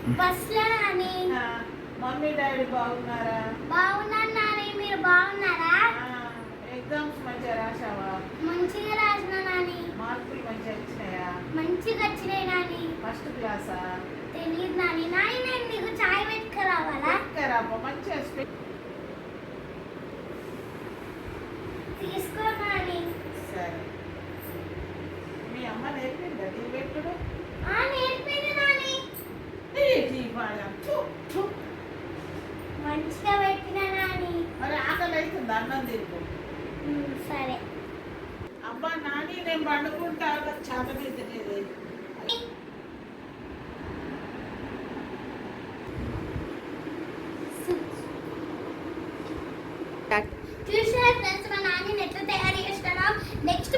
బస్లో Nani. Mummy daddy బాగున్నారా? బాగున్నాను నాని, మీరు బాగున్నారా? ఎగ్జామ్స్ మంచిగా రాసావా? మంచిగా రాసిన నాని. మార్కులు మంచిగా వచ్చినాయా? మంచిగా వచ్చినాయి నాని. ఫస్ట్ క్లాసా? తెలియదు నాని. నాని నేను నీకు చాయ్ పెట్టుకురావాలా? మంచిగా తీసుకో నాని. సరే. మీ అమ్మ నేర్పిందా టీ పెట్టుడు? నేర్పింది నాని. మంచిగా పెట్టిన నాని. మరి ఆకలి అవుతుంది, అన్నం తిరుగు. సరే. అబ్బా నాని నేను పండుకుంటా, చేత తినేది. చూసిన ఫ్రెండ్స్, మా నాని ఎట్లా తయారు చేస్తాడో నెక్స్ట్